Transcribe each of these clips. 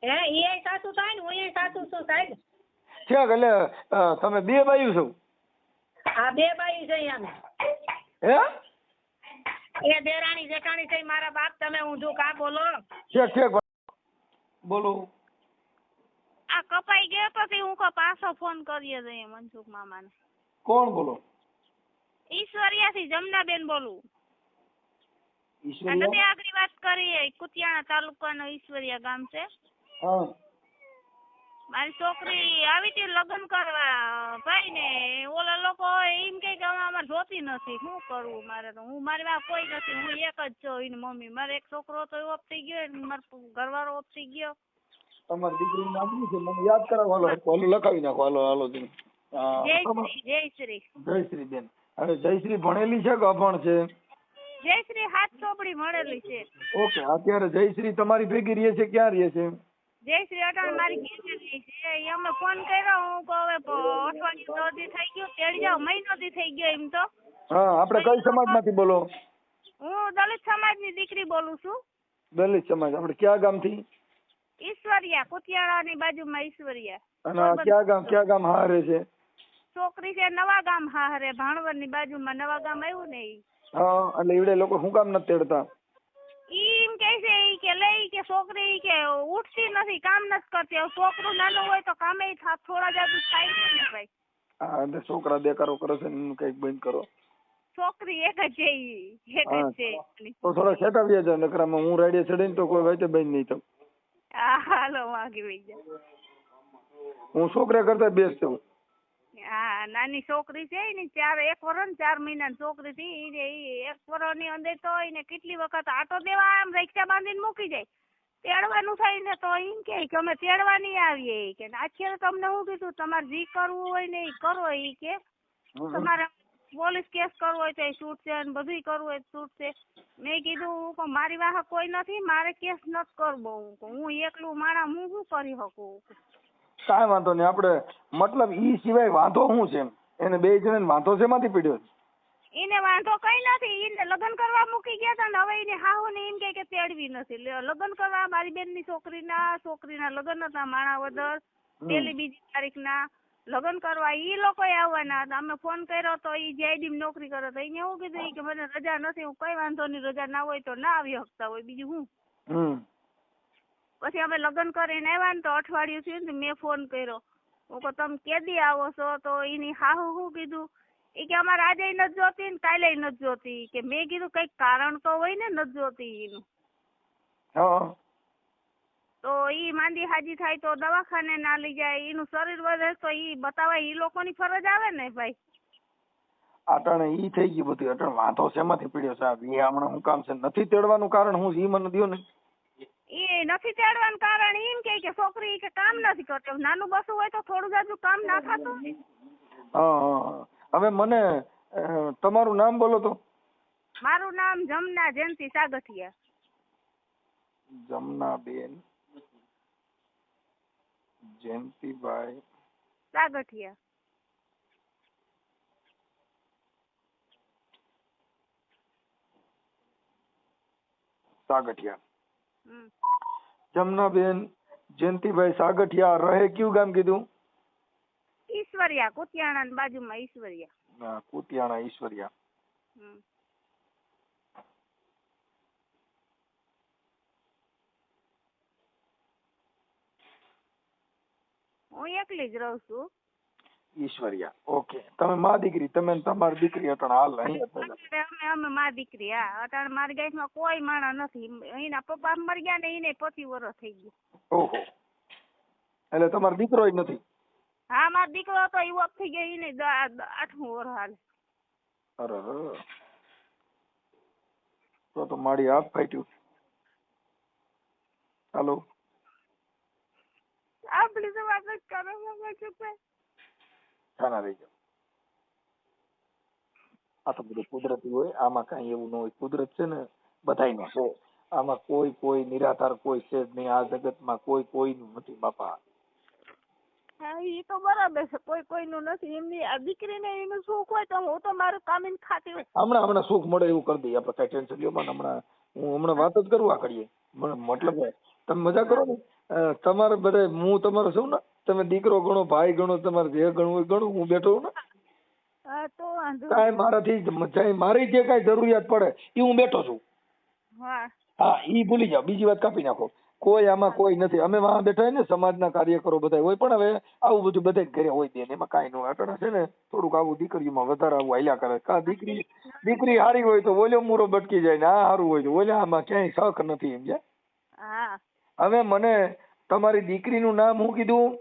હે ઈ સાસુ થાય ને હું સાસુ છું સાહેબ. છે એટલે તમે બે બાયું છો? આ બે બાઈ છે અમે. હે એ દેરાણી જેઠાણી છે મારા બાપ. તમે ઊંધું કા બોલો? છે બોલો. આ કપાઈ ગયો પછી હું પાછો ફોન કરીએ જઈએ મનસુખ મામાને. કોણ બોલો? ઈશ્વરિયાથી જમનાબેન બોલું. ઈશ્વરિયા? નથી આગળ વાત કરી કુતિયાણા તાલુકાનું ઈશ્વરિયા ગામ છે. હા. મારી છોકરી આવી હતી લગ્ન કરવા ભાઈ ને ઓલા લોકો એમ કે અમારે જોતી નથી. શું કરવું મારે? તો હું મારી વાત કોઈ નથી, હું એક જ છું એની મમ્મી. મારે એક છોકરો તો ઓફ થઈ ગયો, મારો ઘરવાળો ઓફ થઈ ગયો. તમારી દીકરીનું નામ શું છે? મને યાદ કરાવો. હાલો લખાવી નાખો. હાલો જયશ્રી બેન. હવે જયશ્રી ભણેલી છે કે અભણ છે? જયશ્રી હાથ ચોપડી મળેલી છે. ઓકે. અત્યારે જયશ્રી તમારી ભેગી રહે છે? ક્યાં રહે છે જયશ્રી? અટાણ મારી ઘેર છે. અમે ફોન કર્યો, હું કહું અઠવાડિયું દોઢી થઈ ગયું, તેડી જાવ. મહિનોથી થઈ ગયો એમ તો. હા. આપણે કઈ સમાજ માંથી બોલો? હું દલિત સમાજ ની દીકરી બોલું છું. દલિત સમાજ. આપણે ક્યાં ગામ થી? ઈશ્વરિયા, કુતિયાણા ની બાજુમાં ઈશ્વરિયા. અને ક્યાં ગામ હારે છે? છોકરી છે નવા ગામ હારે, ભાણવર ની બાજુમાં નવા ગામ આવ્યું ને ઈ. હા. એટલે ઈવડે લોકો શું કામ નથી તેડતા? એમ કે છે ઈ કે લઈ કે છોકરી કે ઉઠતી નથી, કામ નથી કરતી. હવે છોકરું નાનું હોય તો કામે થોડા જાજુ થાય ને ભાઈ. હા. એટલે છોકરા દેકારો કરે છે, એનું કઈક બંધ કરો. છોકરી એક જ છે, એક જ છે. તો થોડા સેટાવ્યા જાય. નકરામાં હું રાડે ચડીને તો કોઈ વાતે બંધ નહીં થયું. હા હાલો વાગી વઈ જાય. હું છોકરા કરતા બેસ્ટ છું. હા. નાની છોકરી છે ને 1 વર્ષ 4 મહિનાની છોકરી થી. 1 વર્ષ ની અંદર તો એને કેટલી વખત આટો દેવા આમ રિક્ષા બાંધીને મૂકી જાય. તેડવાનું થાય ને તો એમ કે અમે તેડવા નહીં આવીએ કે આખી તમને હું કીધું તમારે જે કરવું હોય ને એ કરો. એ કે તમારે પોલીસ કેસ કરવો હોય તો એ છૂટશે અને બધું કરવું હોય છૂટશે. મેં કીધું મારી વાહ કોઈ નથી, મારે કેસ નથી કરવો. હું એકલું માણા હું શું કરી શકું? કાંઈ વાંધો નહીં. આપણે મતલબ ઈ સિવાય વાંધો શું છે? એને બે જણાને વાંધો શેમાંથી પડ્યો? એને વાંધો કઈ નથી. એને લગ્ન કરવા મૂકી ગયા હતા ને હવે એને હાહુ ને એમ કે તેડવી નથી. લગ્ન કરવા મારી બેન ની છોકરીના લગ્ન હતા માણાવદર 1-2 તારીખના લગ્ન કરવા. ઈ લોકો આવવાના હતા. અમે ફોન કર્યો તો ઈ જીઆઈડી માં નોકરી કરે તો એને એવું કીધું કે મને રજા નથી. હું કઈ વાંધો નહીં, રજા ના હોય તો ના આવી શકતા હોય, બીજું હું. પછી અમે લગ્ન કરીને આવ્યા ને તો અઠવાડિયું થયું ને મેં ફોન કર્યો. હું કહું તમે કેદી આવો છો? તો એની હાહુ શું કીધું એ કે અમારે આજે નથી જોતી ને કાલે નથી જોતી. કે મેં કીધું કઈક કારણ તો હોય ને નથી જોતી એનું. તો ઈ માંદી હાજી થાય તો દવાખાને ના લઈ જાય. એનું શરીર વધે તો ઈ બતાવાય. ઈ લોકોની ફરજ આવે ને ભાઈ. અટાણે ઈ થઈ ગયું બધું. અટાણે વાંધો શેમાંથી પડ્યો સાહેબ? એ હમણાં શું કામ છે? નથી તેડવાનું કારણ હું ઈ મને દયો ને. એ નથી તેડવાનું કારણ એમ કે છોકરી કે કામ નથી કરતી. નાનું બસું હોય તો થોડું જાજુ કામ ના થતું. હા. હવે મને તમારું નામ બોલો તો. મારું નામ જમના જયંતિ સાગઠિયા. જમનાબેન જયંતિભાઈ સાગઠિયા. સાગઠિયા. જમનાબેન જયંતિભાઈ સાગઠિયા. રહે કયું ગામ કીધું? ઈશ્વરિયા, કુતિયાણા બાજુમાં ઈશ્વરિયા. કુતિયાણા ઈશ્વરિયા. હું એકલી જ રહું છું. ઈશ્વરિયા. ઓકે. તમે માં દીકરી? તમે તમારી દીકરી અટણ હાલ અહીંયા? અમે માં દીકરી. હા. અટાણ મારી ગાયમાં કોઈ માણા નથી. એના પપ્પા મરી ગયા ને એને 25 વર્ષ થઈ ગયા. ઓહો. એટલે તમારો દીકરો જ નથી? હા. મારો દીકરો હતો એ ઓફ થઈ ગયો. એને 8મું વર્ષ હાલે. અરે તો મારી હાથ ફાટ્યું. હાલો. આપણી તો વાત જ કરો. ખાના રહી જાઓ. આ તો બધું કુદરતી હોય. આમાં કઈ એવું ન હોય. કુદરત છે ને બધાયનો છે. આમાં કોઈ નિરાધાર કોઈ છે જ નહીં. આ જગતમાં કોઈનું નથી બાપા. હા એ તો બરાબર છે. કોઈનું નથી. એમની આ દીકરીને એનું સુખ હોય તો હું તો મારું કામીને ખાતી હોય. હમણાં સુખ મળે એવું કરી દઈએ આપણે. કઈ ટેન્શન લ્યો. પણ હું હમણાં વાત જ કરવા કરીએ. મતલબ તમે મજા કરો ને. તમારે બધે હું તમારો છું ને, તમે દીકરો ગણો, ભાઈ ગણો, તમારે જે ગણવું હોય ગણો, હું બેઠો છું ને. હા તો વાંધો કાંઈ મારાથી મારી જે કાંઈ જરૂરિયાત પડે એ હું બેઠો છું. હા હા ઈ ભૂલી જાઓ, બીજી વાત કાપી નાખો. કોઈ આમાં કોઈ નથી, અમે વાં બેઠા હોય ને સમાજના કાર્યકરો બધા હોય, પણ હવે આવું બધું બધા ઘરે હોય બેન, એમાં કાંઈ ન હોય. અટણા છે ને થોડુંક આવું દીકરીમાં વધારે આવું હાલ્યા કરે. કા દીકરી હારી હોય તો ઓલો મૂરો બટકી જાય ને આ સારું હોય તો ઓલા, આમાં ક્યાંય શક નથી સમજ્યા. હા હવે મને તમારી દીકરીનું નામ શું કીધું?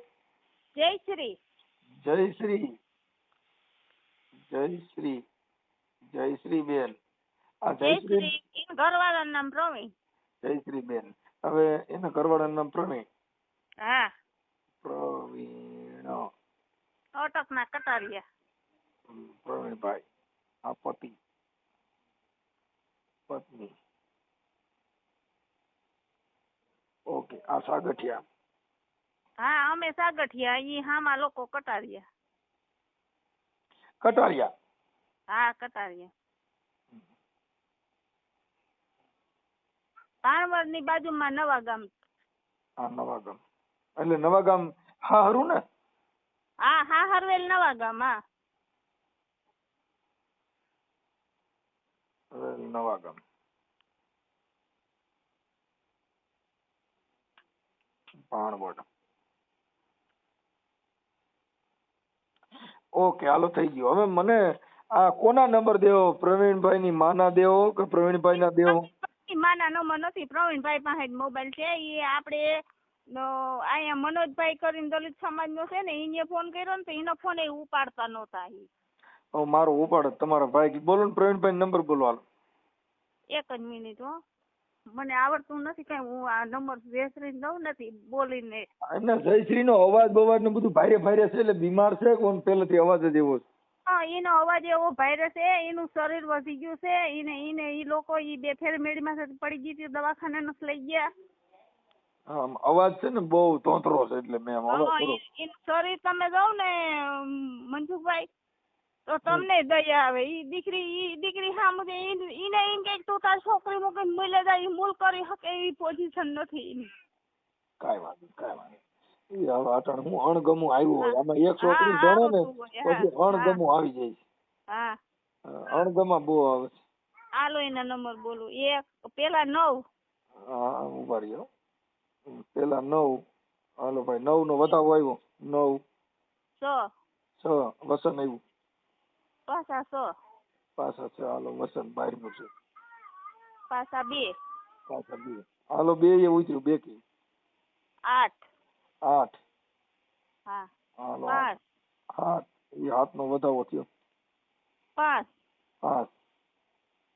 જયશ્રી. જયશ્રી. જયશ્રી. જયશ્રી બેન. આ જયશ્રી ઘરવાળાનું નામ પ્રવીણ. જયશ્રી બેન. હવે એના ઘરવાળાનું નામ પ્રવીણ. હા પ્રવીણ. અટકના કટારિયા. પ્રવીણભાઈ. આ પતિ પત્ની. ઓકે. આ સાગઠિયા. હા અમે સાગઠિયા, ઈ હામાં લોકો કટારિયા. કટારિયા. હા કટારિયા. ભાણવડ ની બાજુમાં નવા ગામ. હા નવા ગામ. એટલે નવા ગામ હા હરું ને? હા હા હરવેલ નવા ગામ. હા નવા ગામ. ભાણવડ. ઓકે હાલો થઈ ગયું. હવે મને આ કોના નંબર દેવો? પ્રવીણભાઈ ની માના દેવો કે પ્રવીણભાઈ ના દેવો? માના નંબર નથી, પ્રવીણભાઈ પાસે મોબાઈલ છે. એ આપણે અહીંયા મનોજભાઈ કરીને દલિત સમાજ નો છે ને, એને ફોન કર્યો ને તો એનો ફોન એ ઉપાડતા નહોતા. મારો ઉપાડો તમારા ભાઈ. બોલો ને પ્રવીણભાઈ નંબર બોલો હાલો. એક જ મિનિટ હો, મને આવડતું નથી કઈ. હું આ નંબર જયશ્રી દઉં નથી બોલીને. એના જયશ્રી નો અવાજ બવાજ ને બધું ભારે ભારે છે, એટલે બીમાર છે કોણ પેલેથી અવાજ જ એવો છે. હા એનો અવાજ એવો ભાઈરસ છે, એનું શરીર વધી ગયું છે. એને ઈ લોકો ઈ બે ફેર મેડીમાં પડી ગઈ હતી, દવાખાને નથી લઈ ગયા. અવાજ છે ને બહુ તોતરો છે, એટલે મેં અવાજ કરો. એનું શરીર તમે જાવ ને મનસુખભાઈ તો તમને દયા આવે. ઈ દીકરી સામે એને એમ કે તું તાર છોકરી મૂકીને મૂલે જાય, મૂલ કરી શકે એવી પોઝિશન નથી એની. કાંઈ વાંધો. હવે અટાણ હું અણગમું આવ્યું હોય, આમાં એક છોકરી ભણે ને પછી અણગમું આવી જાય. હા અણગમા બહુ આવે. હાલો એના નંબર બોલું. એક પેલા 9. હા ઉભા રહ્યો. પેલા 9. હાલો ભાઈ 9 નો વધાવો આવ્યો. 9 6 વસન આવ્યું. પાછા 6 પાછા 6. હાલો વસન બહાર નું છે. પાછા 2 હાલો 2 એ ઉતર્યું. 2 કી 8. હા હાલો 5 એ હાથ નો વધાવો થયો. 5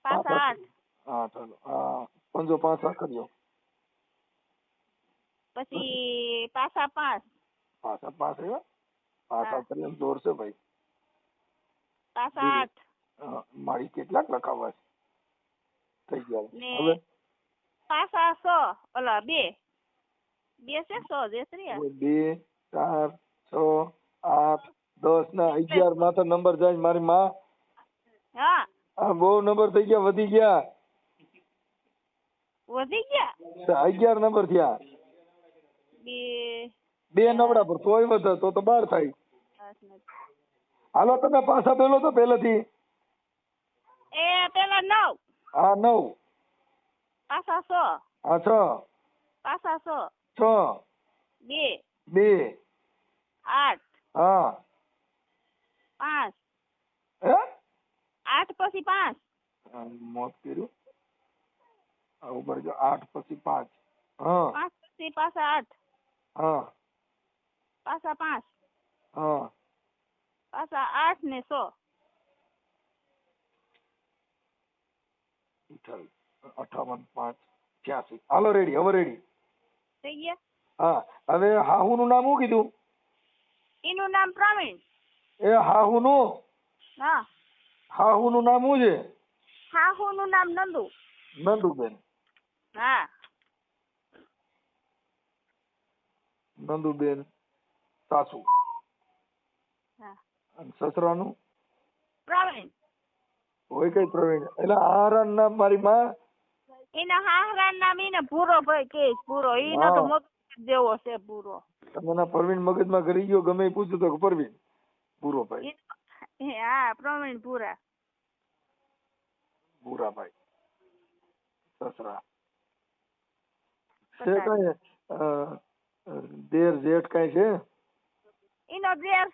પાછા 8. હાલો હા 5 5 કર્યો. પછી પાછા 5 આવ્યા. પાછા કરીને દોડશે ભાઈ. પાછા 8. મારી કેટલાક લખાવા થઈ ગયા હવે. પાછા 6 ઓલા 2 છે 6 જયશ્રી. 2 4 6 8 10 ના 11 માં તો નંબર જાય મારી માં. હા બહુ નંબર થઈ ગયા, વધી ગયા 11 નંબર થયા. 2 નવડા પર તોય વધે તો 12 થાય. હાલો તમે પાછા પેલો તો પહેલેથી. પેલા 9. હા 9 પાછા 6. હા 6 પાછા 6 2 8 હા 5 હે 8 પછી 5. મોત કર્યું. ઉપર જો 8 પછી 5. હા 5 પછી પાછા 8. હા પાછા 5. હા પાછા 8 ને 6. 58 5 86. હાલો રેડી. હવે રેડી થઈ ગયા. હા હવે હાહુ નું નામ શું કીધું? એનું નામ પ્રવીણ. એ હાહુ નું? હા હાહુ નું નામ શું છે? હાહુ નું નામ નંદુ. નંદુબેન. હા નંદુબેન સાસુ. હા અને સસરાનું? પ્રવીણ. હોય કઈ પ્રવીણ? એટલે હારાનું નામ મારી માં? એના હાહરા નામ એને ભૂરો ભાઈ કે ભૂરો. ઈ નતો જેવો છે પૂરો. તમે ના પ્રવીણ મગજમાં કરી ગયો ગમે એ પૂછ્યું તો કે પ્રવીણ પૂરોભાઈ હા પ્રવીણ પૂરા. ભૂરાભાઈ સસરા છે કઈ દેર જેઠ કઈ છે? ઈનો દેર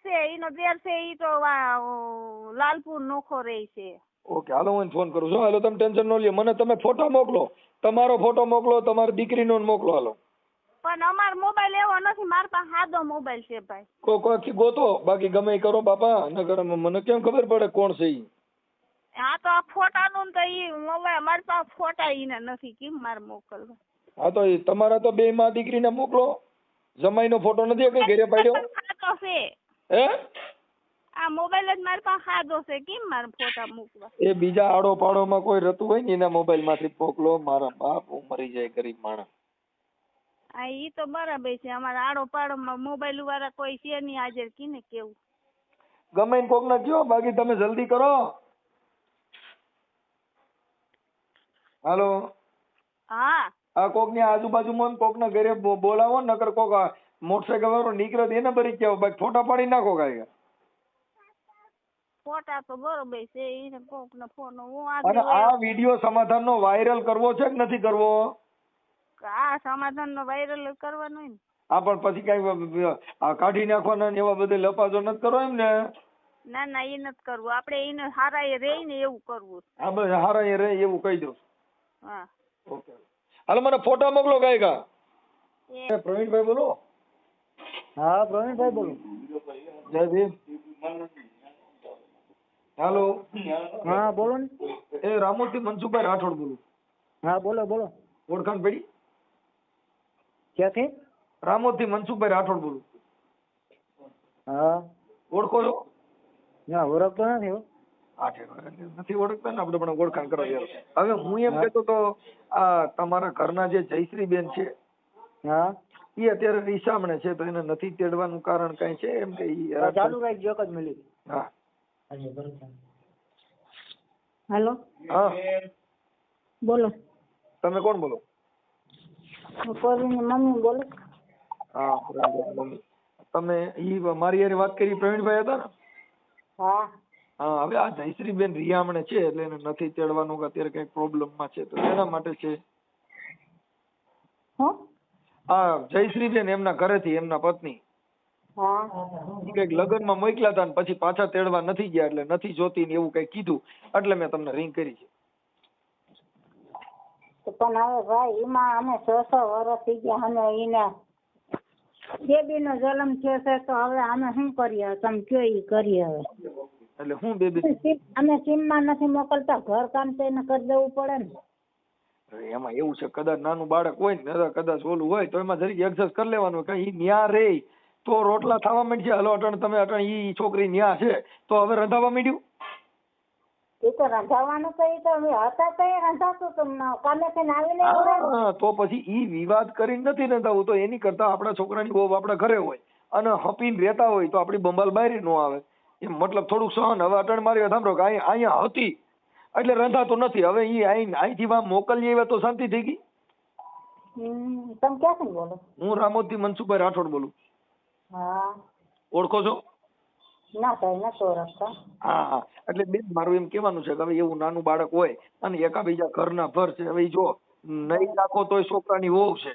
છે ઈ તો લાલપુર નોખો રહે છે. ઓકે હાલો હું ફોન કરું છું. હાલો તમે ટેન્શન ન લ્યો. મને તમે ફોટો મોકલો, તમારો ફોટો મોકલો, તમારી દીકરીનો મોકલો. હાલો પણ અમારો મોબાઈલ એવો નથી, મારા પાસે સાદો મોબાઈલ છે ભાઈ. કોઈથી ગોતો, બાકી ગમે એ કરો બાપા. નગર મને કેમ ખબર પડે કોણ છે ઈ? હા તો આ ફોટાનું તો ઈ મોબાઈલ મારી પાસે ફોટા ઈને નથી કેમ મારે મોકલવા. હા તો ઈ તમારા તો બે માં દીકરીને મોકલો. જમાઈનો ફોટો નથી કઈ ઘરે પાડ્યો? સાદો છે હે? આ મોબાઈલ જ મારી પાસે સાદો છે કેમ મારે ફોટા મૂકવા? એ બીજા આડો પાડોમાં કોઈ રહેતું હોય ને એના મોબાઈલ માંથી મોકલો. મારા બાપ હું મરી જાય ગરીબ માણસ. હા ઈ તો બરાબર છે. અમારા આડો પાડોમાં મોબાઈલ વાળા કોઈ છે નહીં હાજર કીને કેવું. ગમે કોક ના કયો, બાકી તમે જલ્દી કરો. હાલો હા આ કોક ની આજુબાજુમાં કોક ના ઘરે બોલાવો, નકર કોક મોટરસાયકલ વાળો નીકળે એને ભરી કેવો, બાકી ફોટા પાડી નાખો કાંઈ. ફોટા તો બરોબર છે એને કોક ને ફોન હું અને આ વિડીયો સમાધાન નો વાયરલ કરવો છે કે નથી કરવો? આ સમાધાન નો વાયરલ કરવાનો ને. હા પણ પછી કઈ કાઢી નાખવાના ને એવા બધે લપાજો નથી કરો એમ ને? ના ના એ નથી કરવું. આપણે એને હારા એ રહી ને એવું કરવું. હા બસ હારા એ રહે એવું કહી દઉં. હા ઓકે હાલો મને ફોટા મોકલો ગાયકા. પ્રવીણભાઈ બોલો. હા પ્રવીણભાઈ બોલું. જય ભીમ. હાલો હા બોલો ને. એ રામોથી મનસુખભાઈ રાઠોડ બોલું. હા બોલો બોલો. ઓળખાણ પડી? ક્યાંથી? રામોથી મનસુખભાઈ રાઠોડ બોલું. હા ઓળખો છો? ના ઓળખતો નથી હો. નથી ઓળખતા ને આપણે પણ ઓળખાણ કરો યાર. હવે હું એમ કહેતો તો આ તમારા ઘરના જે જયશ્રીબેન છે હા એ અત્યારે રીસામણે છે, તો એને નથી તેડવાનું કારણ કઈ છે એમ કે ઈ ચાલુ રાખજો એક જ મિનિટ. હા હેલો હા બોલો. તમે કોણ બોલો? પ્રવીણની મમ્મી બોલો. હા પ્રવીણભાઈ મમ્મી. તમે ઈ મારી હારે વાત કરી પ્રવીણભાઈ હતા ને? હા હા હવે આ જયશ્રીબેન રિયામણે છે એટલે એને નથી તેડવાનું કે અત્યારે કઈક પ્રોબ્લેમમાં છે, તો એના માટે છે. હા જયશ્રીબેન એમના ઘરેથી એમના પત્ની કઈક લગ્નમાં મોકલ્યા હતા ને પછી પાછા તેડવા નથી ગયા એટલે નથી જોતી ને એવું કઈક કીધું એટલે મેં તમને રિંગ કરી છે. પણ હવે ભાઈ એમાં અમે 6 વર્ષ થઈ ગયા અને એને બેબીનો જન્મ થયો છે તો હવે અમે શું કરીએ? તમે કયો ઈ કરીએ હવે. એટલે હું બેબી અમે સીમમાં નથી મોકલતા, ઘર કામ તો એને કરી દેવું પડે ને. એમાં એવું છે કદાચ નાનું બાળક હોય ને કદાચ ઓલું હોય તો એમાં જરીક એડજસ્ટ કરી લેવાનું. કઈ ન્યા રે તો રોટલા થવા માંડશે. હલો અટણ તમે અટણ ઈ છોકરી ન્યા છે તો હવે રંધાવા માંડ્યું. એ તો રંધાવાનું તો એ તો હતા તો એ રંધાતું તો કામેથી આવીને તો પછી ઈ વિવાદ કરીને નથી રંધાવું. તો એની કરતા આપણા છોકરાની વહુ આપણા ઘરે હોય અને હપીને રહેતા હોય તો આપડી બંબાલ બારી ન આવે એમ મતલબ થોડુંક સહન. હવે અટણ મારી સાંભળો કે અહીંયા હતી એટલે રંધાતું નથી. હવે ઈ અહીંથી મોકલી આવ્યા તો શાંતિ થઈ ગઈ. તમે ક્યાંથી બોલો? હું રામોદથી મનસુખભાઈ રાઠોડ બોલું. હા ઓળખો છો? ના ભાઈ નથી ઓળખતા. હા એટલે બેન મારું એમ કેવાનું છે કે હવે એવું નાનું બાળક હોય અને એકાબીજા ઘરના ભર છે. હવે જો નહીં રાખો તોય છોકરાની વહુ છે.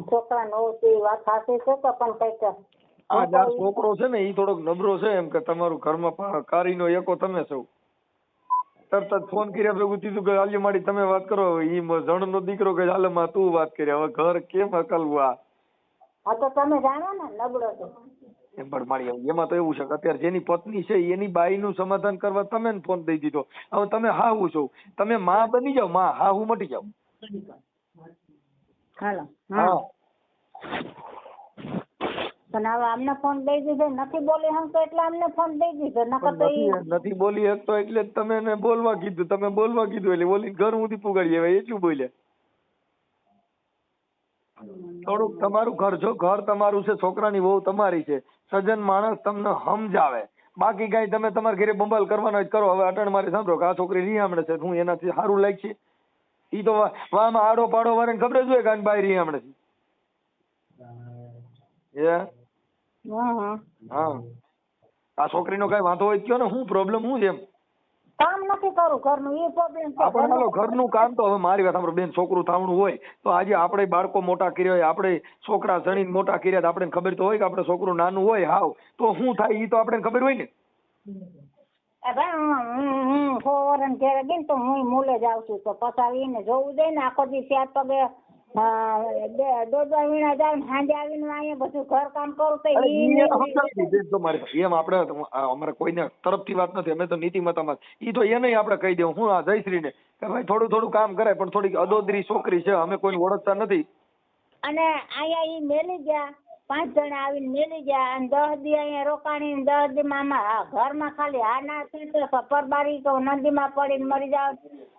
છોકરાને વહુ છે એ વાત સાચી છે તો પણ કઈક આ છોકરો છે ને એ થોડોક નબળો છે એમ કે તમારું ઘરમાં કારીનો એકો તમે છો. તરત જ ફોન કર્યા ભેગું કીધું કે હાલ્યો માડી તમે વાત કરો. ઈ જણનો દીકરો કે હાલે માં તું વાત કરી. હવે ઘર કેમ અકલવું? હા તો તમે જાણો ને નબળો છે એમ પણ મારી એમાં તો એવું છે કે અત્યારે જેની પત્ની છે એની બાઈનું સમાધાન કરવા તમે ફોન દઈ દીધો. હવે તમે હાહુ છો, તમે માં બની જાવ, માં હાહુ મટી જાવ. હાલો હા પણ હવે અમને ફોન દઈ દીધો નથી બોલી હમ તો એટલે અમને ફોન દઈ દીધો. નકર તો નથી બોલી શકતો એટલે તમે એને બોલવા કીધું. તમે બોલવા કીધું એટલે બોલીને ઘર સુધી પુગાડી આવ્યા એટલું બોલ્યા. થોડુંક તમારું ઘર જો ઘર તમારું છે, છોકરાની વહુ તમારી છે, સજ્જન માણસ તમને સમજાવે. બાકી કઈ તમે તમારા ઘરે બંબાલ કરવાનો જ કરો. હવે અટણ મારી સાંભળો કે આ છોકરી રિયામણે છે હું એનાથી સારું લાગશે ઈ તો વામાં આડો પાડો વારે ખબર જ હોય કાન બાય રહી હમણાં હા હા આ છોકરીનો કઈ વાંધો હોય કયો ને શું પ્રોબ્લેમ શું છે એમ કામ નથી કરું ઘરનું એ પ્રોબ્લેમ છે. આપણે હાલો ઘરનું કામ તો હવે મારી વાત સાંભળો બેન, છોકરું થાવણું હોય તો આજે આપણે બાળકો મોટા કર્યા હોય, આપણે છોકરા જણીને મોટા કર્યા તો આપણે ખબર તો હોય કે આપણે છોકરું નાનું હોય હાવ તો શું થાય ઈ તો આપણે ખબર હોય ને. હું 6 વર્ષ ઘરે ગઈ ને તો હું મૂલે જ આવશું તો પસાવીને જોવું દે ને આખો દી 4 પગે દોડવા વીણા જાવ ને સાંજે આવીને અહીંયા બધું ઘર કામ કરું તો અરે ઈ એને સમજાવી દીધી બેન તમારી એમ આપણે અમારે કોઈને તરફથી વાત નથી, અમે તો નીતિમત્તામાં ઈ તો એને આપણે કહી દેવું હું આ જયશ્રીને કે ભાઈ થોડું થોડું કામ કરે પણ થોડીક અદોદરી છોકરી છે, અમે કોઈને ઓળખતા નથી. અને અહીંયા ઈ મેલી ગયા 5 જણા આવીને મેલી ગયા અને 10 દી અહીંયા રોકાણી 10 દી માં ઘરમાં ખાલી આ ના થઈ તો પરબારી તો નદીમાં પડીને મરી જાવ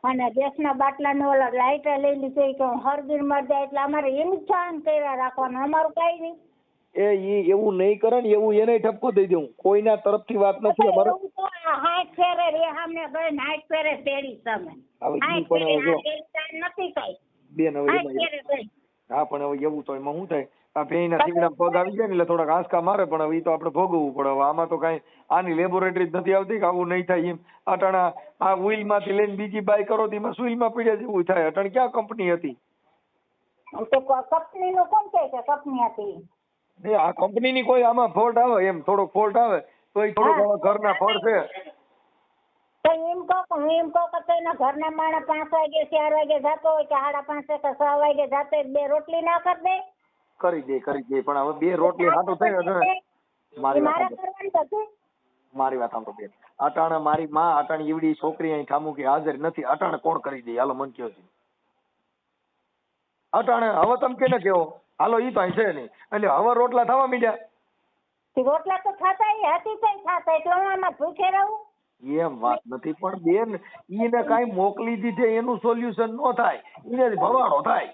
અને ગેસના બાટલાને ઓલા લાઈટર લઈ લીધી કે હરદીર મરી જાય એટલે અમારે એમ જ સહન કર્યા રાખવાનું, અમારું કઈ નહીં. એ ઈ એવું નહીં કરે ને એવું એને ઠપકો દઈ દઉં, કોઈના તરફથી વાત નથી અમારે. એવું તો 60 ફેરે રે સામે ગઈ 60 ફેરે તેડી તમે હવે ઈ પણ જો નથી કઈ બેન હવે 60 ફેરે ગઈ. હા પણ હવે એવું તો એમાં શું થાય આ ભેંના સીંગડા પગ આવી જાય ને એટલે થોડાક આંસકા મારે પણ હવે ઈ તો આપણે ભોગવવું પડે. હવે આમાં તો કાંઈ આની લેબોરેટરી જ નથી આવતી કે આવું નહીં થાય એમ. અટાણા આ વ્હીલ માંથી લઈને બીજી બાય કરો તો એમાં સુઈલમાં પીડ્યા જેવું થાય. અટાણે ક્યાં કંપની હતી? તો કંપની નું કોણ કહે છે કંપની હતી? આ કંપનીની કોઈ આમાં ફોલ્ટ આવે એમ થોડોક ફોલ્ટ આવે તો એ થોડોક ઘરના ફળ છે તો એમ કહું એમ કહું કે તેના ઘરના માણસ 5 વાગે 4 વાગે જતો હોય કે 5:30 કે 6 વાગે જાતે 2 રોટલી ના કરી દે? કરી દે પણ હવે 2 રોટલી હાટું થાય ને મારી વાત સાંભળો બેન, અટાણે મારી માં અટાણે એવડી છોકરી અહીં ઠામુકી હાજર નથી, અટાણે કોણ કરી દે? હાલો મન કયો છે અટાણે હવે તમે કેને કેવો હાલો ઈ તો અહીં છે નહીં એટલે હવે રોટલા થવા મીડ્યા. રોટલા તો થતા હતી તો થતા એટલે હું આમાં ભૂખે રહું એમ વાત નથી પણ બેન ઈને કાઈ મોકલી દીધે એનું સોલ્યુશન નો થાય, ઈને ભવાડો થાય.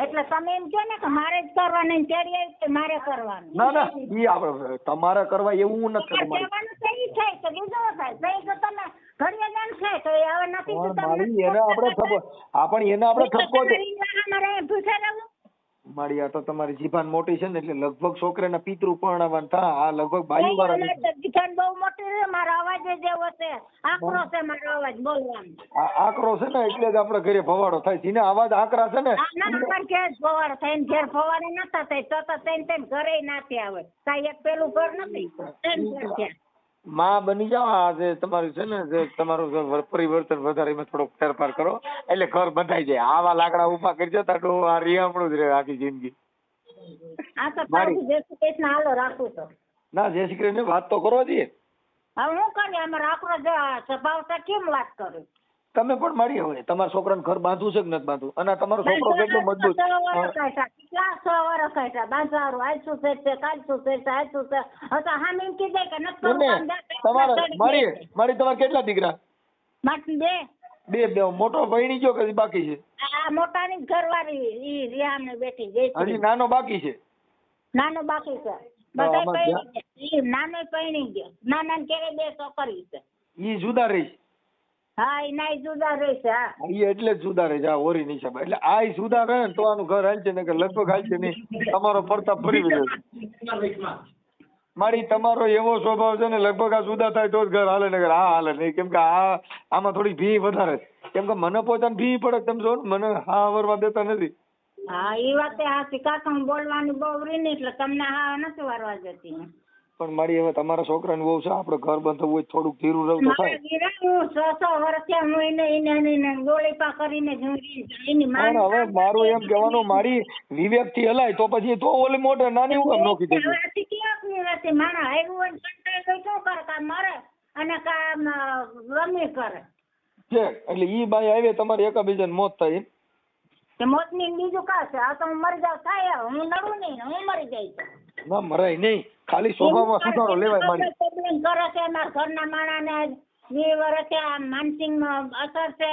એટલે તમે એમ કહો ને કે મારે જ કરવાનું તેડી આવી કે મારે કરવાનું? ના ના ઈ આપણે તમારે કરવા એવું નથી. કહેવાનું તો ઈ થાય તો બીજું થાય સહી તો તમે ઘડીએ જાણ છે તો એ હવે નથી તો મારી એને આપણે થપ્પો આપણ એને આપણે થપ્પો છે મારે ભૂખે રહું. મારી આ તો તમારી જીભાન મોટી છે ને એટલે લગભગ છોકરાના પિતૃ પરણાવવાના થા આ લગભગ બાયુ વાળા જીભાન બહુ મોટી છે, મારો અવાજ જેવો છે આકરો છે મારો અવાજ બોલવાનો. આકરો છે ને એટલે જ આપણે ઘરે ભવાડો થાય. જેને અવાજ આકરા છે ને ના કે ફવાડો થઈને ઘેર ફવાડે નતા થાય તો તેમ ઘરે નાથી આવે કાંઈ એક પેલું ઘર નથી માં બની જાવ. આ જે તમારું છે ને જે તમારું પરિવર્તન વધારે એમાં થોડોક ફેરફાર કરો એટલે ઘર બંધાઈ જાય. આવા લાકડા ઉભા કરી જતા તો આ રિયામણું જ રહે આખી જિંદગી. આ તો તારું જય શ્રી કૃષ્ણ હાલો રાખું તો ના જય શ્રી કૃષ્ણ વાત તો કરવા દઈએ. હવે હું કરીએ અમે રાખો સ્વભાવ તો કેમ વાત કરું? તમે પણ મારી હવે તમારા છોકરાને ઘર બાંધવું છે કે નથી બાંધવું? અને તમારો છોકરો કેટલો મજબૂત? કેટલા 100 વર્ષ કાઢ્યા બાંધવાનું આજ શું છે કાલ શું છે આજ શું છે હવે તો હા એમ કીધે કે નથી તમારે કેટલા દીકરા? બે મોટો ભણી ગયો કે બાકી છે? આ મોટાની ઘરવાળી ઈ રિયામ ને બેઠી હજી નાનો બાકી છે? નાનો બાકી છે બધા પૈણી ગયા. ઈ નાનો પૈણી ગયો, નાના ને કેરે 2 છોકરી છે. ઈ જુદા રહી? હા ઈ નાઈ જુદા રહે છે. હા ઈ એટલે જ જુદા રહે છે આ ઓરી ની સાહેબ. એટલે આ જુદા રહે ને તો આનું ઘર હાલ છે ને કે લગભગ હાલ છે નહીં. તમારો પ્રતાપ ફરી વળ્યો મારી તમારો એવો સ્વભાવ છે ને લગભગ આ જુદા થાય તો જ ઘર હાલે ને આ હાલે નહીં. કેમ કે આમાં થોડી ભી વધારે છે. કેમ કે મને પોતાને ભી પડે તમે જો મને હા વરવા દેતા નથી. હા ઈ વાત હાચી કાકા બોલવાની બહુ રીની એટલે તમને હા નથી વારવા જતી. પણ મારી હવે તમારા છોકરાને બહુ છે આપણે ઘર બંધવું હોય થોડુંક ધીરું રહું તો થાય. હું 100 વર્ષથી હું એને ગોળીપા કરીને એની પણ હવે મારું એમ કહેવાનું મારી વિવેક થી હલાય તો પછી તો ઓલી મોટે નાની હું નોખી દે માણા આવ્યું હોય કંટાળી ગઈ શું કરે કા મરે અને કા રમી કરે છે. એટલે ઈ બાઈ આવે તમારે એકાબીજાને મોત થાય કે મોત ની બીજું કા છે? આ તો હું મરી જાવ થાય હું નડું નહીં હું મરી જાય ના મરાય નહીં ખાલી સ્વભાવમાં સુધારો લેવાય. મારી પ્રોબ્લેમ કરે છે મારા ઘરના માણાને 2 વર્ષે આ માનસિંગ અસર છે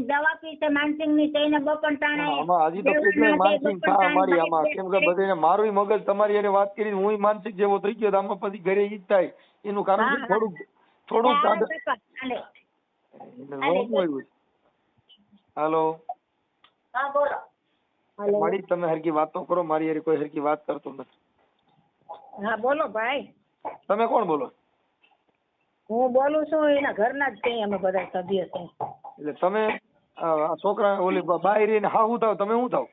દવા પી છે માનસિંગ ની તેને બપન ટાણે આમાં હજી તો કેટલાય માનસિક થા મારી આમાં. કેમ કે બધાને મારું મગજ તમારી એને વાત કરી હું માનસિક જેવો થઈ ગયો આમાં પછી ઘરે ઈ જ થાય. એનું કારણ છે થોડુંક હાલો હા બોલો. હાલો. મારી તમે હરકી વાત તો કરો, મારી હારી કોઈ હરકી વાત કરતો નથી. હા બોલો ભાઈ. તમે કોણ બોલો? હું બોલું છું, એના ઘરના જ છીએ અમે બધા સભ્ય છે. એટલે તમે આ છોકરા ઓલી બાયરી ને હાહુ થાવ, તમે શું થાવ?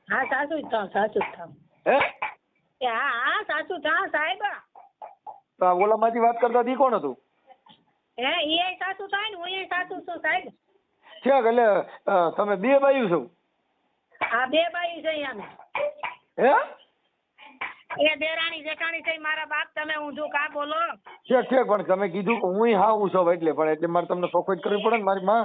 હા સાચું જ થાવ, સાચું જ થાવ. હે કે હા હા સાચું થાવ સાહેબ. તો આ ઓલામાંથી વાત કરતા હતી કોણ હતું? એ સાચું થાય ને, હું સાચું છું સાહેબ. છે એટલે તમે બે બાયું છો? હા બે બાઈ છે અમે. હે એ દેરાણી જેઠાણી છે મારા બાપ. તમે ઊંધું કા બોલો? ઠીક ઠીક, પણ તમે કીધું કે હું હાહુ છું એટલે મારે તમને સોખવટ કરવી પડે ને મારી માં.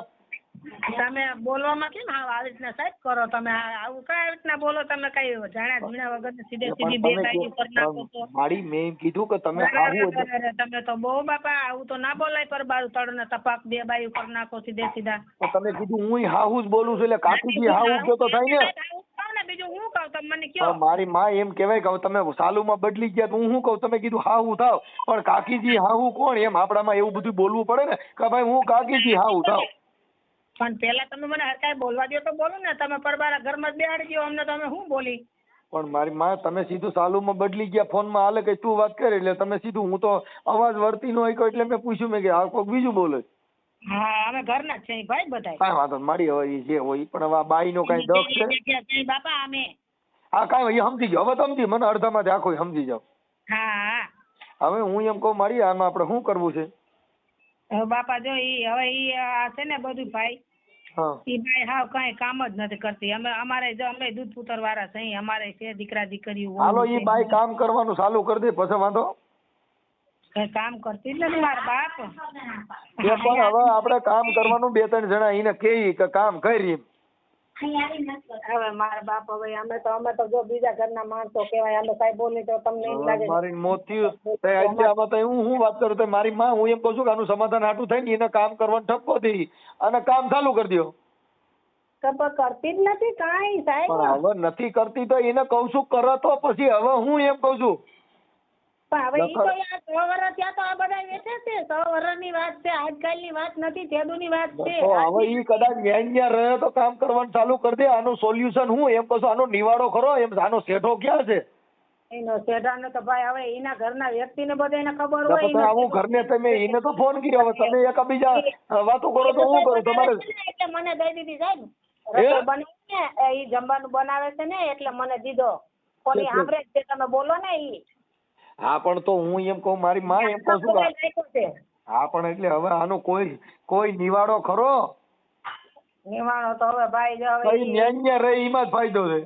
તમે બોલવામાં કેમ આવી રીતના સાહેબ કરો? તમે આવું કઈ રીતના બોલો? તમે કઈ જાણ્યા ભીણા વગર સીધે સીધી બે બાઈ કરી નાખો છો. મારી મેં એમ કીધું કે તમે હાહુ અરે તમે તો બહુ બાપા, આવું તો ના બોલાય. પર બારું તળ ને તપાક બે બાઈ કરી નાખો સીધે સીધા. તમે કીધું હું હાહુ જ બોલું છું એટલે કાકીજી હાહુ કયો તો થાય ને. બીજું હું કહું તમે મને કયો? મારી માં એમ કહેવાય કે તમે સાલુમાં બદલી ગયા તો હું શું કહું? તમે કીધું હાહુ થાવ, પણ કાકીજી હાહુ કોણ? એમ આપણામાં એવું બધું બોલવું પડે ને કે ભાઈ હું કાકીજી હાહુ થાવ. પણ પેલા તમે મને હરકાઈ બોલવા દો તો બોલો ને. તમે પરબારા ઘરમાં જ બેહાડી દો અમને. તમે શું બોલી? પણ મારી માં તમે સીધું સાલુમાં બદલી ગયા, ફોનમાં હાલે કે તું વાત કરે એટલે તમે સીધું, હું તો અવાજ વર્તી નો હોય એટલે મેં પૂછ્યું મેં કે આ કોઈક બીજું બોલે. હા અમે ઘરના જ છીએ ભાઈ બધા. કાંઈ વાંધો મારી હવે જે હોય, પણ હવે આ બાઈ નો કઈ દખ છે બાપા અમે. હા કાંઈ સમજી ગયો, હવે સમજી મને અડધામાંથી આખો સમજી જાવ. હા હવે હું એમ કહું મારી આમાં આપણે શું કરવું છે? હવે બાપા જો ઈ આ છે ને બધું ભાઈ, હા ઈ ભાઈ હાવ કઈ કામ જ નથી કરતી. અમારે જો અમે દૂધ પુત્ર વાળા છીએ, અમારે છે દીકરા દીકરીઓ. હાલો ઈ બાઈ કામ કરવાનું ચાલુ કરી દે પછી વાંધો. કઈ કામ કરતી જ નથી મારા બાપ. એ પણ હવે આપણે કામ કરવાનું, બે ત્રણ જણા એને કહી કે કામ કરી. હવે મારા બાપ હવે અમે તો જો બીજા ઘરના માણસો કહેવાય. અમે કઈ બોલી તો તમને એમ લાગે મારી મોત થયું આમાં તો હું વાત કરું તો મારી માં હું એમ કહું છું કે આનું સમાધાન હાટું થાય ને એને કામ કરવાનું ઠપકો થઈ અને કામ ચાલુ કરી દો. કરતી જ નથી કાંઈ સાહેબ. પણ હવે નથી કરતી તો એને કહું છું કરો તો પછી. હવે હું એમ કહું છું પણ હવે ઈ તો યાર 100 વર્ષ ત્યાં તો આ બધા વેચે છે. 100 વર્ષની વાત છે, આજકાલની વાત નથી, તેદુની વાત છે. તો હવે ઈ કદાચ ન્યા રહે તો કામ કરવાનું ચાલુ કરી દે. આનું સોલ્યુશન હું એમ કહું છું, આનો નિવાડો ખરો એમ? આનો શેઠો ક્યાં છે? એનો શેઠાને તો ભાઈ હવે એના ઘરના વ્યક્તિને બધાને ખબર હોય. આવું ઘરને તમે એને તો ફોન કર્યો, હવે તમે એકબીજા વાતો કરો તો હું કરું તમારે? એટલે મને દઈ દીધી સાહેબ. રસોઈ બનાવી ને ઈ જમવાનું બનાવે છે ને એટલે મને દીધો. કોની સાંભળે છે તમે બોલો ને ઈ. હા પણ તો હું એમ કહું મારી માં એમ કહું છું હા પણ એટલે હવે આનો કોઈ નિવાડો ખરો? નિવાડો તો હવે ભાઈ જો કઈ ન્યા રહે એમાં જ ફાયદો છે.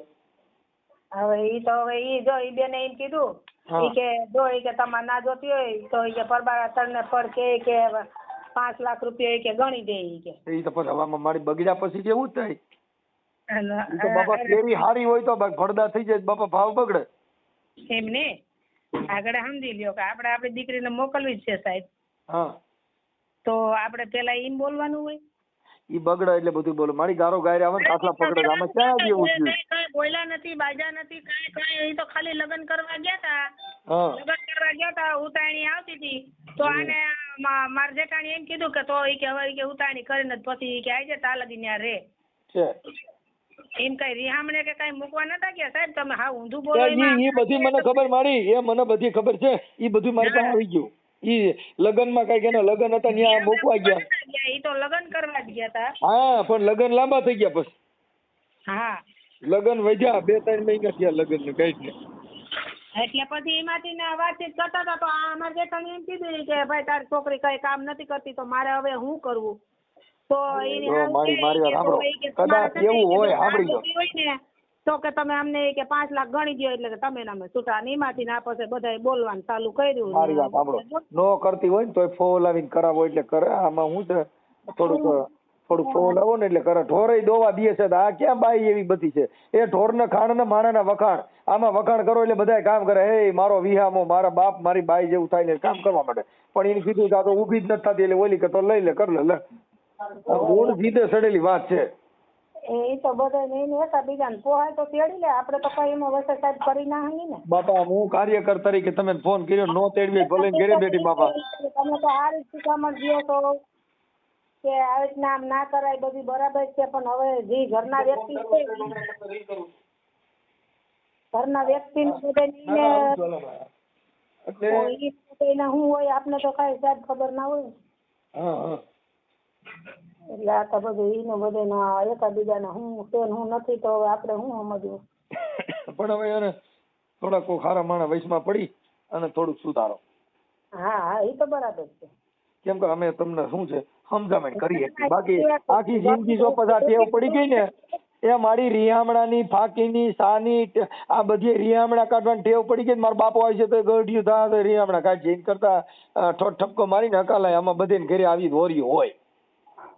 હવે ઈ જો ઈ બેને એમ કીધું ઈ કે જો ઈ કે તમારે ના જોતી હોય તો ઈ કે પરબારા તળને પર કે 5 લાખ રૂપિયા ઈ કે ગણી દે. ઈ કે ઈ તો પછી હવામાં મારી બગડ્યા પછી કેવું જ થાય? તો બાપા કેરી હારી હોય તો ફળદા થઈ જાય બાપા, ભાવ બગડે. એમ ને આગળ સમજી લ્યો કે આપણે આપણી દીકરીને મોકલવી જ છે સાહેબ. હા તો આપણે પેલા એમ બોલવાનું હોય. ઈ બગડે એટલે બધું બોલો. મારી ગારો ગાયરે આવે ને કાટલા પકડે. આમાં ક્યાં જેવું થયું? કઈ બોલ્યા નથી, બાજા નથી, કઈ ઈ તો ખાલી લગ્ન કરવા ગયા તા. લગ્ન કરવા ગયા તા, ઉતાણી આવતી હતી તો આને માર જેઠાણી એમ કીધું કે તો ઈ કે હવે ઈ કે ઉતાણી કરીને પછી ઈ કે આઈ તા લગી ન્યા રે છે. એમ કઈ રિહામણે કે કઈ મૂકવા નતા ગયા સાહેબ. તમે હા ઊંધું બોલો. ઈ બધી મને ખબર મારી, એ મને બધી ખબર છે. ઈ બધું મારી પાસે આવી ગયું. ઈ લગનમાં કઈક એના લગન હતા ત્યાં મૂકવા ગયા. ઈ તો લગન કરવા જ ગયા તા. હા પણ લગન લાંબા થઈ ગયા પછી. હા લગન વધ્યા 2-3 મહિના થયા લગન ને કઈ ને. એટલે પછી એમાંથી ને વાતચીત કરતા હતા તો અમારે જેઠાણી એમ કીધું કે ભાઈ તારી છોકરી કઈ કામ નથી કરતી તો મારે હવે શું કરવું? તો મારી વાત સાંભળો, કદાચ એવું હોય સાંભળી લો તો કે તમે અમને કે 5 લાખ ગણી દો એટલે તમે અમે છૂટા એમાંથી ના પછી બધા બોલવાનું ચાલુ કર્યું. મારી વાત સાંભળો, નો કરતી હોય ને તો ફોન લાવીને કરાવો એટલે કરે. આમાં શું છે થોડુંક ફોન લાવો ને એટલે કરે. ઢોરે દોવા દે છે. આ ક્યાં બાઈ એવી બધી છે? એ ઢોર ને ખાણ ને માણા વખાણ. આમાં વખાણ કરો એટલે બધા કામ કરે. હે મારો વિહામો, મારા બાપ મારી બાઈ જેવું થાય ને કામ કરવા માટે. પણ એને કીધું કે આ તો ઊભી જ નથી થતી એટલે ઓલી કે તો લઈ લે, કર લે. મૂળ જીદે સડેલી વાત છે. એ તો બધા બીજાને પોહાય તો તેડી લે. આપણે તો કઈ એમાં વસે સાહેબ કરી ના હંગી ને. બાપા હું કાર્યકર તરીકે તમે ફોન કર્યો, નો તેડવી ભલે ઘરે બેઠી બાપા. તમે તો આ રીતે કામ જ ગયો તો કે આવી રીતના આમ ના કરાય બધી બરાબર છે, પણ હવે જે ઘરના વ્યક્તિ છે ઘરના વ્યક્તિ બધાને શું હોય આપને તો કઈ સાહેબ ખબર ના હોય. એટલે આ તો બધું ઈનું બધું એકાબીજાના હું છે ને હું નથી તો હવે આપણે શું સમજવું. પણ હવે એને થોડાક ખારા માણસ વયસમાં પડી અને થોડુંક સુધારો. હા એ તો બરાબર છે. કેમ કે અમે તમને શું છે સમજામણ કરીએ, બાકી આખી જિંદગી જો પછી ટેવ પડી ગઈ ને એ મારી રિયામણાની ફાંકીની સાની આ બધી રિયામણા કાઢવાની ટેવ પડી ગઈ. મારો બાપો આવે છે તો ગઢિયું થાય રિયામણા કાઢી કરતા ઠોઠ ઠપકો મારીને હકાલાય. આમાં બધે ઘરે આવી દોર્યું હોય.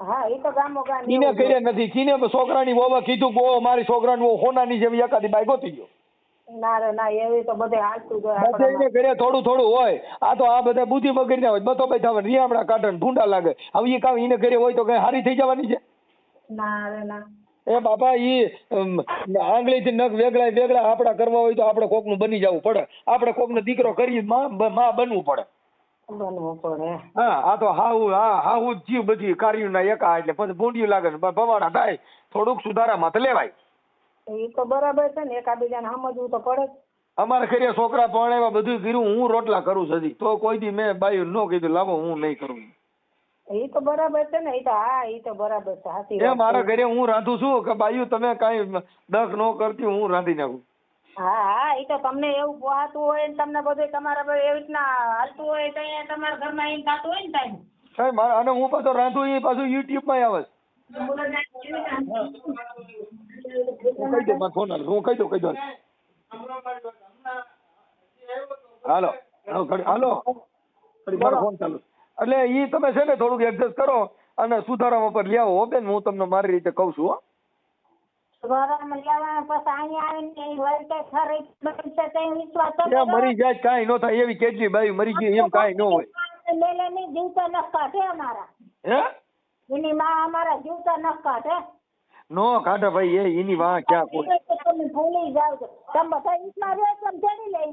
હા એ તો ગામો ગામ કીને ઘરે નથી, કીને છોકરાની વહુએ કીધું કે મારી છોકરાની વહુ હોનાની જેવી એકાદી બાઈ ગોતી ગયો. ના રે ના એવી તો બધે હાલતું જ હોય. બધે ઘરે થોડું થોડું હોય. આ તો આ બધા બુદ્ધિ બગડી ના હોય, બતો ભાઈ થવા રિયામણા કાઢે ઢૂંઢા લાગે. હવે એ કામ એને ઘરે હોય તો કઈ હારી થઈ જવાની છે? ના રે ના. એ બાપા ઈ આંગળીથી નખ વેગળા વેગળા આપડા કરવા હોય તો આપણે કોકનું બની જવું પડે. આપણે કોકનો દીકરો કરી માં બનવું પડે. બનવું પડે. હા આ તો હાહુ જીવ બધી કાર્યું ના એકા એટલે પછી ભૂંડિયું લાગે ને ભવાડા થાય. થોડુંક સુધારામાં તો લેવાય. એ તો બરાબર છે ને, એકાબીજાને સમજવું તો પડે જ. અમારે ઘરે છોકરા પરણ્યા બધું કર્યું, હું રોટલા કરું છું હજી તો કોઈ દી મેં બાયું ન કીધું લાવો હું નહીં કરું. એ તો બરાબર છે ને. એ તો હા એ તો બરાબર છે. સાચી વાત. મારા ઘરે હું રાંધું છું કે બાયું તમે કાંઈ દખ ન કરતી હું રાંધી નાખું. હા એ તો તમને એવું પોહાતું હોય ને તમને બધું તમારા એવી રીતના હાલતું હોય તો અહીંયા તમારા ઘરમાં એમ થતું હોય ને ટાઈમ. સાહેબ મારા અને હું પાછો રાંધું એ પાછું યુટ્યુબ માં આવે. કહી દો હાલો મારો ફોન ચાલુ. એટલે ઈ તમે છે ને થોડુંક એડજસ્ટ કરો અને સુધારામાં પર લઈ આવો બેન. હું તમને મારી રીતે કઉ છું. મરી જાય કાંઈ ન થાય એવી કેટલી બાઈ મરી ગઈ એમ કાંઈ ન હોય. જીવતા નખ કાઢે અમારા. હે એની માં અમારા જીવતા નખ કાઢે. નો કાઢે ભાઈ એની વાહ ક્યાં કોઈ. તમે ભૂલી જાવ છો. તમે બધા વિસ્માર્યો સમજાવી લઈ.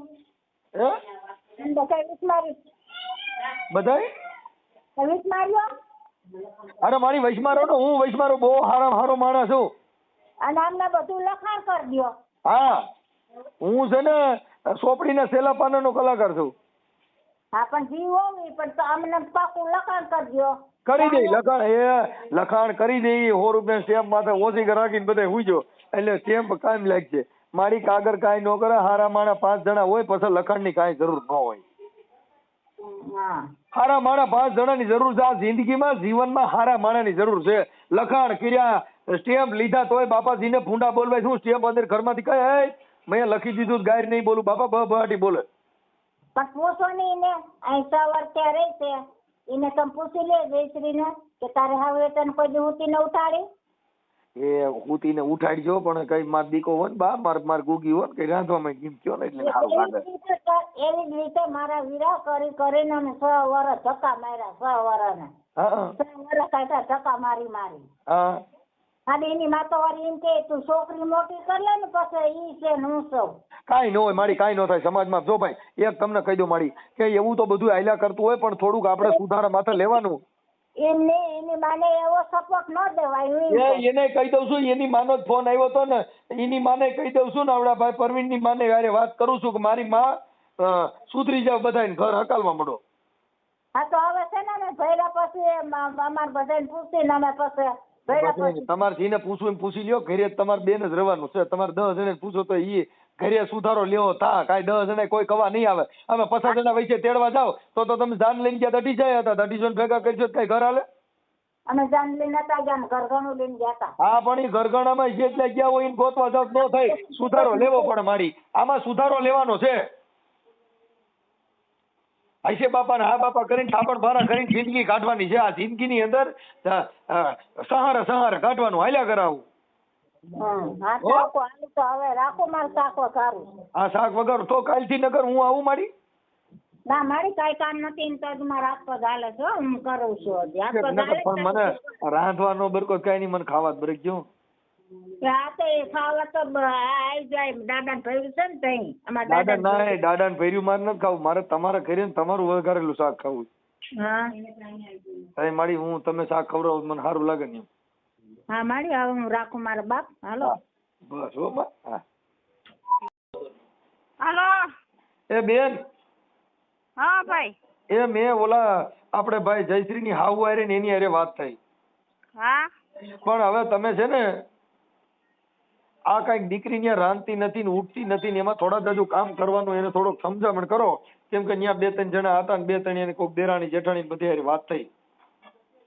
હે બધા વિસ્મારી બધાય વિસ્માર્યો. અરે મારી વૈષ્મારો ને હું વૈષ્મારો બહુ હારો માણસ છું. અને અમને બધું લખાણ કરી દો. હા હું છે ને સોપડીના સેલા પાનાનો કલાકાર છું. હા પણ જીવ હોવી પણ અમને પાકું લખાણ કરી દો. કરી દઈ લખાણ કરી દઈ. 100 રૂપિયા સ્ટેમ્પ માથે ઓછી રાખીને બધા હુઈજો એટલે સ્ટેમ્પ કાયમ લાગશે. મારી કાગળ કાંઈ ન કરે. હારા માણા 5 જણા હોય પછી લખાણની કાંઈ જરૂર ન હોય. હારા માણા 5 જણાની જરૂર છે આ જિંદગીમાં. જીવનમાં હારા માણાની જરૂર છે. લખાણ કર્યા સ્ટેમ્પ લીધા તોય બાપાજીને ભૂંડા બોલવાય. શું સ્ટેમ્પ અંદર ઘરમાંથી કહે મેં લખી દીધું ગાયર નહીં બોલું બાપા બહાટી બોલે. પણ પૂછો નહીં ને અહીં સવાર ક્યાં રહે છે એને તમે પૂછી લે જયશ્રીને કે તારે હવે વેતન કોઈ દી ઉતીને ઉઠાડી. એ ઉતીને ઉઠાડજો પણ કઈ માર દીકો હોય ને બા માર ગુગી હોય ને કઈ રાંધવામાં ગીમ થયો ને એટલે સારું લાગે. એવી જ રીતે મારા વીરા કરીને અમે 6 વર્ષ ધક્કા માર્યા. 6 વર્ષ 6 વર્ષ કાઢ્યા ધક્કા મારી. હા અને એની માતો વાળી એમ કે તું છોકરી મોટી કરી લે ને પછી ઈ છે હું છું. કાંઈ ન હોય મારી, કાંઈ ન થાય સમાજમાં. જો ભાઈ એક તમને કહી દઉં મારી કે એવું તો બધું હાલ્યા કરતું હોય પણ થોડુંક આપણે સુધારા માથે લેવાનું. એની માને એવો સપોર્ટ ન દેવાય. એને કહી દઉં છું. એની માનો જ ફોન આવ્યો હતો ને એની માને કહી દઉં છું ને આવડા ભાઈ પરવીનની માને હારે વાત કરું છું કે મારી માં સુધરી જાવ બધાને ઘર હકાલવા માંડો. હા તો હવે છે ને ભૈરા પછી અમાર બધાને પૂછીને અમે પછી તમારે જેને પૂછવું પૂછી લ્યો. ઘરે તમારે બેન જ રહેવાનું છે. તમારે 10 જણા પૂછો તો એ ઘરે સુધારો લેવો તા કાંઈ 10 જણા કોઈ કવા નહીં આવે. અમે 50 જણા વચ્ચે તેડવા જાવ તો તમે જાન લઈને ગયા દઢી જાય હતા. 250 જણ ભેગા કરજો કઈ ઘર હાલે? અમે જાન લઈને નતા ગયા, ઘરઘણું લઈને ગયા હતા. હા પણ એ ઘરઘણામાં જેટલા ગયા હોય એને ગોતવા જાવ ન થાય. સુધારો લેવો પડે મારી. આમાં સુધારો લેવાનો છે. હશે બાપા ને હા બાપા કરીને થાપણ ભારા કરીને જિંદગી કાઢવાની છે. આ જિંદગીની અંદર સહારા કાઢવાનું હાલ્યા કરાવું. આ શાક વગર તો કાલથી નગર હું આવું મારી. ના મારી કઈ કામ નથી તો મારા હાથ પગ હાલે છે હું કરું છું. પણ મને રાંધવાનો બરકો કઈ નહીં, મને ખાવા જ બરક જો. ખાવા તો આવી જાય. દાદા ભર્યું છે ને તઈ દાદા ભર્યું મારે નથી ખાવું. મારે તમારા ઘરે તમારું વઘારેલું શાક ખાવું. હા હવે મારી હું તમે શાક ખવડાવો મને સારું લાગે ને એમ. હા માડી હવે હું રાખું મારા બાપ હાલો. હા, બસ હો બા. હા હાલો. એ બેન હા ભાઈ. એ મેં ઓલા આપણે ભાઈ જયશ્રી ની હાવ હારે ને એની હારે વાત થઈ. હા. પણ હવે તમે છે ને આ કઈક દીકરી ત્યાં રાંધતી નથી ને ઉઠતી નથી ને એમાં થોડા હજુ કામ કરવાનું એને થોડોક સમજામણ કરો. કેમ કે ત્યાં 2-3 જણા હતા ને 2-3 એને કોઈક દેરાણી જેઠાણી બધી હારે વાત થઈ.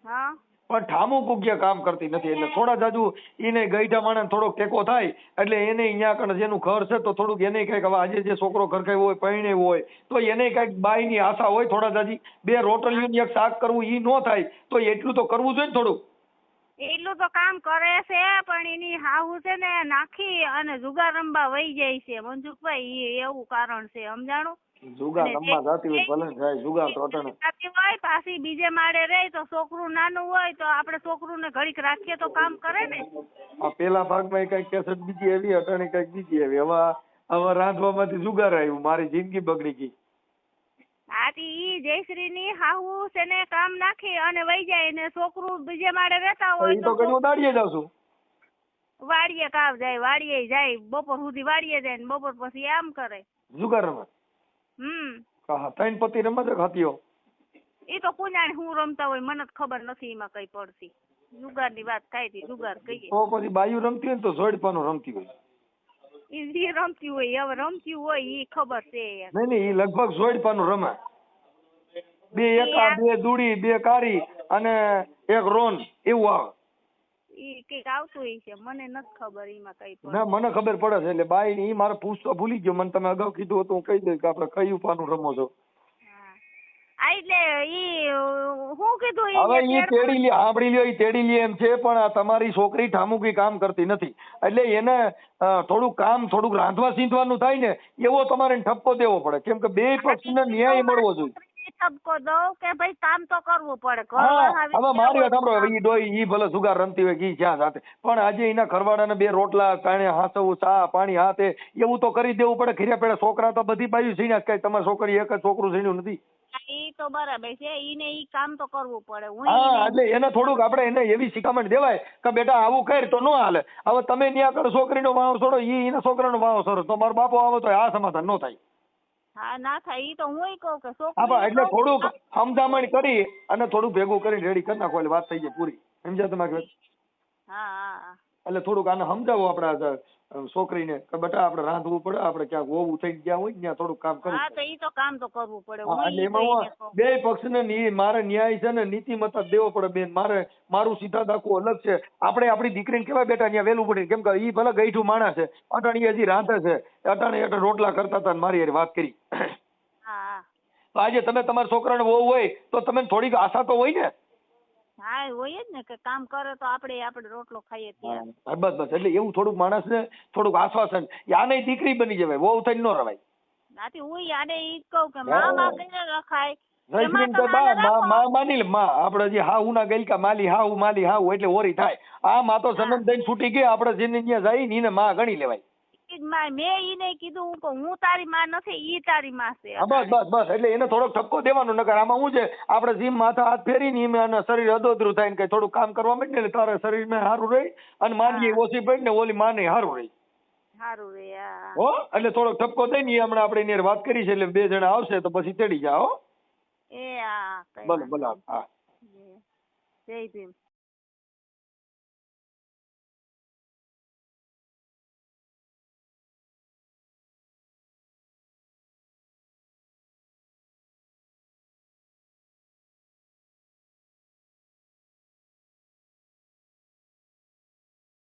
હા. પણ ઠામું કુગ્યા કામ કરતી નથી એટલે થોડા જાજુ એને ગઈઢા માણસ થોડોક ટેકો થાય એટલે એને અહીંયા કણ જેનું ઘર છે તો થોડુંક એને કઈક હવે આજે જે છોકરો ઘરખાઈ હોય પરણે હોય તો એને કઈક બાઈની આશા હોય થોડા જાજી 2 રોટલીઓ ને એક શાક કરવું ઈ નો થાય તો એટલું તો કરવું જોઈએ ને થોડું. એટલું તો કામ કરે છે પણ એની હાહુ છે ને નાખી અને જુગાર રમવા વહી જાય છે મંજુભાઈ ઈ એવું કારણ છે સમજાણું. જુગાર રમવા જાતી હોય ભલે જાય જુગાર તો અટણે જાતી હોય પાછી બીજે માળે રહે તો છોકરું નાનું હોય તો આપણે છોકરું ને ઘડીક રાખીએ તો કામ કરે ને. આ પેલા ભાગમાં કઈક કેસેટ બીજી એવી અટાણે કઈક બીજી એવી હવે રાંધવામાંથી જુગાર આવ્યું મારી જિંદગી બગડી ગઈ. આથી ઈ જયશ્રી ની હાહુ છે ને કામ નાખી અને વહી જાય ને છોકરું બીજે માળે રહેતા ઈ હોય તો તો ઘણી દાડીએ જાવ છું વાડીએ કામ જાય વાડીએ જાય બપોર સુધી વાડીએ જાય ને બપોર પછી આમ કરે. જુગાર રમત. હા 3 પતિ રમત ખાતીઓ. ઈ તો કુંજાણી હું રમતા હોય મને જ ખબર નથી એમાં કઈ પડતી. જુગાર ની વાત થાય તી જુગાર કહીએ. તો પછી બાયું રમતી હોય ને તો જોડપાનું રમતી હોય. ઈ રમતી હોય હવે રમતી હોય ઈ ખબર છે. નહીં ઈ લગભગ જોડપાનું રમે. 2 એકા 2 દૂડી 2 કારી અને 1 રોન એવું આવે. ઈ કઈક આવતું હોય છે મને નથી ખબર એમાં કઈ પડે. ના મને ખબર પડે છે એટલે બાઈ ઈ મારે પૂછતો ભૂલી ગયો મને તમે અગાઉ કીધું હતું હું કહી દઈશ કે આપણે કયું પાનું રમો છો. આ એટલે ઈ હું કીધું હવે ઈ તેડી લે સાંભળી લ્યો ઈ તેડી લે એમ છે પણ આ તમારી છોકરી ઠામુકી કામ કરતી નથી એટલે એને થોડુંક કામ થોડુંક રાંધવા સીંધવાનું થાય ને એવો તમારે ઠપકો દેવો પડે કેમ કે 2 પક્ષને ન્યાય મળવો જોઈએ. ઠપકો દઉં કે ભાઈ કામ તો કરવું પડે. હવે મારી વાત સાંભળો ઈ ડોઈ ઈ ભલે જુગાર રમતી હોય ઈ જ્યાં સાથે પણ આજે એના ઘરવાળાને 2 રોટલા કાણે હાસવું ચા પાણી હાથે એવું તો કરી દેવું પડે. ખીર્યા પેડા છોકરા તો બધી બાજુ સીણ્યા કઈ તમારી છોકરી એક જ છોકરું સીણ્યું નથી. ઈ તો બરાબર છે ઈને ઈ કામ તો કરવું પડે. હા એટલે એને થોડુંક આપણે એને એવી શિખામણ દેવાય કે બેટા આવું કર તો ન હાલે. હવે તમે ન્યા કરો છોકરીનો વાવ છોડો ઈ એના છોકરાનો વાવ છોડો તો મારો બાપો આવે તો આ સમાધાન ન થાય. હા ના થાય ઈ તો હુંય કહું કે હા એટલે થોડુંક સમજામણ કરી અને થોડું ભેગું કરીને રેડી કરી નાખો એટલે વાત થઈ જાય પૂરી. સમજ્યા તમારી વાત? હા એટલે થોડુંક આને સમજાવો આપડા છોકરીને કે બેટા આપણે રાંધવું પડે આપણે ક્યાંક હોવું થઈ ગયા હોય ત્યાં થોડુંક કામ કરવું. હા તો ઈ તો કામ તો કરવું પડે. એટલે એમાં 2 પક્ષને મારે ન્યાય છે ને નીતિમત્તા દેવો પડે બેન. મારું સિદ્ધાંત આખું અલગ છે. આપણે આપણી દીકરીને કેવાય બેટા ત્યાં વેલું પડે કેમ કે ઈ ભલે ગઈઠું માણસ છે અટાણી હજી રાંધે છે અટાણે રોટલા કરતા હતા મારી હારે વાત કરી. હા તો આજે તમે તમારા છોકરાને વહુ હોય તો તમે થોડીક આશા તો હોય ને. હા હોય જ ને કે કામ કરે તો આપણે રોટલો ખાઈએ ત્યાં. બસ એટલે એવું થોડુંક માણસને થોડુંક આશ્વાસન આને દીકરી બની જવાય વહુ થઈને ન રવાય. નાથી હું આને ઈ કહું કે માં કઈને રખાય. જયશ્રી તો માં માની લે માં આપણે જે હાહુ ના ગઈકા માલી હાહુ એટલે ઓરી થાય. આ માં તો સનમ દઈને છૂટી ગઈ આપણે જેને ત્યાં જાય ને એને માં ગણી લેવાય. મેં ઈને કીધું હું તારી માં નથી ઈ તારી માં છે. બસ એટલે એને થોડોક ઠપકો દેવાનો નકર આમાં શું છે આપણે જીમ માથા હાથ ફેરીને એમાં શરીર અદોદરું થાય ને કઈ થોડું કામ કરવા માંડે એટલે તારા શરીરમાં સારું રહે અને માનવી ઓછી પડી ને ઓલી માને સારું રહે. સારું રે હો એટલે થોડોક ઠપકો દઈ ને હમણાં આપણે એની વાત કરી છે એટલે 2 જણા આવશે તો પછી તેડી જા હો. એ હા ભલે હા જય ભીમ.